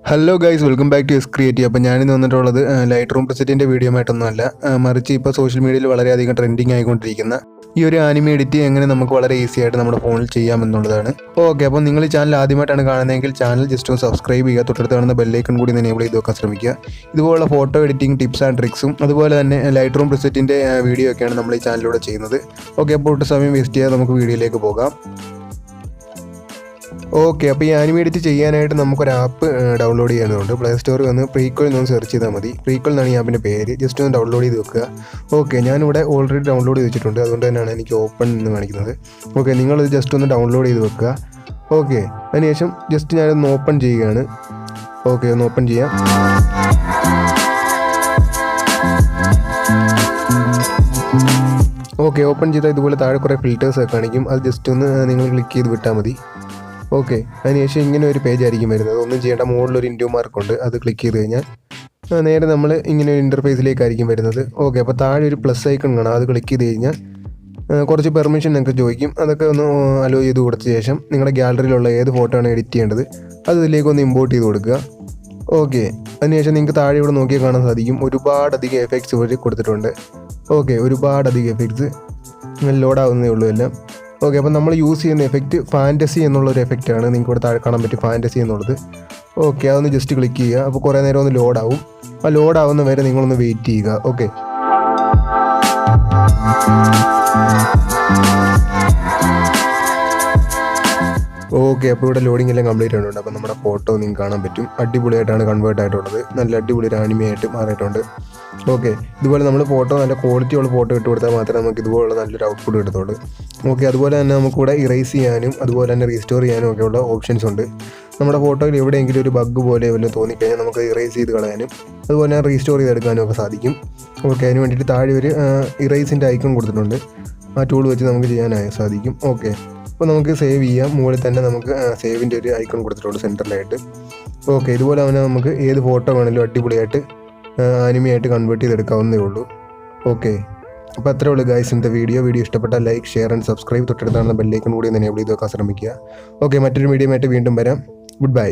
Hello guys, welcome back to creative. അപ്പോൾ ഞാനിന്ന് വന്നിട്ടുള്ളത് ലൈറ്റ് റൂം പ്രിസെറ്റിൻ്റെ വീഡിയോ ആയിട്ടൊന്നുമല്ല, മറിച്ച് ഇപ്പോൾ സോഷ്യൽ മീഡിയയിൽ വളരെയധികം ട്രെൻഡിങ് ആയിക്കൊണ്ടിരിക്കുന്ന ഈ ഒരു ആനിമി എഡിറ്റ് എങ്ങനെ നമുക്ക് വളരെ ഈസി ആയിട്ട് നമ്മുടെ ഫോണിൽ ചെയ്യാമെന്നുള്ളതാണ്. ഓക്കെ, അപ്പോൾ നിങ്ങൾ ഈ ചാനൽ ആദ്യമായിട്ടാണ് കാണുന്നതെങ്കിൽ ചാനൽ ജസ്റ്റ് ഒന്ന് സബ്സ്ക്രൈബ് ചെയ്യുക, തൊട്ടടുത്ത് കാണുന്ന ബെല്ലൈക്കൺ കൂടി എനേബിൾ ചെയ്ത് വെക്കാൻ ശ്രമിക്കുക. ഇതുപോലുള്ള ഫോട്ടോ എഡിറ്റിംഗ് ടിപ്സ് ആൻഡ് ട്രിക്സും അതുപോലെ തന്നെ ലൈറ്റ് റൂം പ്രിസെറ്റിൻ്റെ വീഡിയോ ഒക്കെയാണ് നമ്മൾ ഈ ചാനലിലൂടെ ചെയ്യുന്നത്. ഓക്കെ, അപ്പോൾ ഒട്ടും സമയം വേസ്റ്റ് ചെയ്യാതെ നമുക്ക് വീഡിയോയിലേക്ക് പോകാം. ഓക്കെ, അപ്പോൾ ഈ ആനിമി എഡിറ്റ് ചെയ്യാനായിട്ട് നമുക്കൊരു ആപ്പ് ഡൗൺലോഡ് ചെയ്യാനുണ്ട്. പ്ലേ സ്റ്റോറിൽ വന്ന് പ്രീക്വൽ എന്നൊന്ന് സെർച്ച് ചെയ്താൽ മതി. പ്രീക്വൽ എന്നാണ് ഈ ആപ്പിൻ്റെ പേര്. ജസ്റ്റ് ഒന്ന് ഡൗൺലോഡ് ചെയ്ത് വെക്കുക. ഓക്കെ, ഞാനിവിടെ ഓൾറെഡി ഡൗൺലോഡ് ചെയ്ത് വെച്ചിട്ടുണ്ട്, അതുകൊണ്ട് തന്നെയാണ് എനിക്ക് ഓപ്പൺ എന്ന് കാണിക്കുന്നത്. ഓക്കെ, നിങ്ങളിത് ജസ്റ്റ് ഒന്ന് ഡൗൺലോഡ് ചെയ്ത് വെക്കുക. ഓക്കെ, അതിനുശേഷം ജസ്റ്റ് ഞാനൊന്ന് ഓപ്പൺ ചെയ്യുകയാണ്. ഓക്കെ, ഒന്ന് ഓപ്പൺ ചെയ്യാം. ഓക്കെ, ഓപ്പൺ ചെയ്താൽ ഇതുപോലെ താഴെ കുറേ ഫിൽറ്റേഴ്സൊക്കെ കാണിക്കും. അത് ജസ്റ്റ് ഒന്ന് നിങ്ങൾ ക്ലിക്ക് ചെയ്ത് വിട്ടാൽ മതി. ഓക്കെ, അതിനുശേഷം ഇങ്ങനെ ഒരു പേജ് ആയിരിക്കും വരുന്നത്. ഒന്നും ചെയ്യേണ്ട, മുകളിലൊരു ഇൻഡ്യൂ മാർക്കുണ്ട്, അത് ക്ലിക്ക് ചെയ്ത് കഴിഞ്ഞാൽ നേരെ നമ്മൾ ഇങ്ങനെ ഒരു ഇൻ്റർഫേസിലേക്കായിരിക്കും വരുന്നത്. ഓക്കെ, അപ്പോൾ താഴെ ഒരു പ്ലസ് ഐക്കൺ കാണാം, അത് ക്ലിക്ക് ചെയ്ത് കഴിഞ്ഞാൽ കുറച്ച് പെർമിഷൻ നിങ്ങൾക്ക് ചോദിക്കും. അതൊക്കെ ഒന്ന് അലോ ചെയ്ത് കൊടുത്ത ശേഷം നിങ്ങളുടെ ഗ്യാലറിയിലുള്ള ഏത് ഫോട്ടോ ആണ് എഡിറ്റ് ചെയ്യേണ്ടത് അത് ഇതിലേക്ക് ഒന്ന് ഇമ്പോർട്ട് ചെയ്ത് കൊടുക്കുക. ഓക്കെ, അതിനുശേഷം നിങ്ങൾക്ക് താഴെ ഇവിടെ നോക്കിയാൽ കാണാൻ സാധിക്കും ഒരുപാടധികം എഫക്ട്സ് ഇവർ കൊടുത്തിട്ടുണ്ട്. ഓക്കെ, ഒരുപാടധികം എഫക്ട്സ് ലോഡാവുന്നേ ഉള്ളൂ എല്ലാം. ഓക്കെ, അപ്പോൾ നമ്മൾ യൂസ് ചെയ്യുന്ന എഫക്റ്റ് ഫാൻറ്റസി എന്നുള്ളൊരു എഫക്റ്റാണ്. നിങ്ങൾക്ക് ഇവിടെ താഴെ കാണാൻ പറ്റും ഫാൻറ്റസി എന്നുള്ളത്. ഓക്കെ, അതൊന്ന് ജസ്റ്റ് ക്ലിക്ക് ചെയ്യുക. അപ്പോൾ കുറേ നേരം ഒന്ന് ലോഡാവും. ആ ലോഡാവുന്ന വരെ നിങ്ങളൊന്ന് വെയിറ്റ് ചെയ്യുക. ഓക്കെ, ഓക്കെ, അപ്പോൾ ഇവിടെ ലോഡിംഗ് എല്ലാം കംപ്ലീറ്റ് ആയിട്ടുണ്ട്. അപ്പോൾ നമ്മുടെ ഫോട്ടോ നിങ്ങൾക്ക് കാണാൻ പറ്റും. അടിപൊളിയായിട്ടാണ് കൺവേർട്ട് ആയിട്ടുള്ളത്. നല്ല അടിപൊളി ഒരു ആനിമി ആയിട്ട് മാറിയിട്ടുണ്ട്. ഓക്കെ, ഇതുപോലെ നമ്മൾ ഫോട്ടോ നല്ല ക്വാളിറ്റി ഉള്ള ഫോട്ടോ ഇട്ട് കൊടുത്താൽ മാത്രമേ നമുക്ക് ഇതുപോലുള്ള നല്ലൊരു ഔട്ട്പുട്ട് കിട്ടത്തുള്ളൂ. ഓക്കെ, അതുപോലെ തന്നെ നമുക്കിവിടെ ഇറേസ് ചെയ്യാനും അതുപോലെ തന്നെ റീസ്റ്റോർ ചെയ്യാനും ഒക്കെയുള്ള ഓപ്ഷൻസ് ഉണ്ട്. നമ്മുടെ ഫോട്ടോയിൽ എവിടെയെങ്കിലും ഒരു ബഗ് പോലെ വല്ലതും തോന്നിക്കഴിഞ്ഞാൽ നമുക്ക് ഇറേസ് ചെയ്ത് കളയാനും അതുപോലെ തന്നെ റീസ്റ്റോർ ചെയ്തെടുക്കാനും ഒക്കെ സാധിക്കും. ഓക്കെ, അതിന് വേണ്ടിയിട്ട് താഴെ ഒരു ഇറേസിൻ്റെ ഐക്കൺ കൊടുത്തിട്ടുണ്ട്. ആ ടൂൾ വെച്ച് നമുക്ക് ചെയ്യാനായി സാധിക്കും. ഓക്കെ, അപ്പോൾ നമുക്ക് സേവ് ചെയ്യാം. മുകളിൽ തന്നെ നമുക്ക് സേവിൻ്റെ ഒരു ഐക്കൺ കൊടുത്തിട്ടുണ്ട് സെൻറ്ററിലായിട്ട്. ഓക്കെ, ഇതുപോലെ അവനെ നമുക്ക് ഏത് ഫോട്ടോ വേണമെങ്കിലും അടിപൊളിയായിട്ട് ആനിമയായിട്ട് കൺവേർട്ട് ചെയ്തെടുക്കാവുന്നേ ഉള്ളൂ. ഓക്കെ, അപ്പോൾ അത്രേ ഉള്ളൂ ഗൈസ് ഇന്നത്തെ വീഡിയോ ഇഷ്ടപ്പെട്ടാൽ ലൈക്ക്, ഷെയർ ആൻഡ് സബ്സ്ക്രൈബ്, തൊട്ടടുത്താണ് ബെല്ലൈക്കൺ കൂടി എനേബിൾ ചെയ്ത് വെക്കാൻ ശ്രമിക്കുക. ഓക്കെ, മറ്റൊരു വീഡിയോ ആയിട്ട് വീണ്ടും വരാം. Good bye.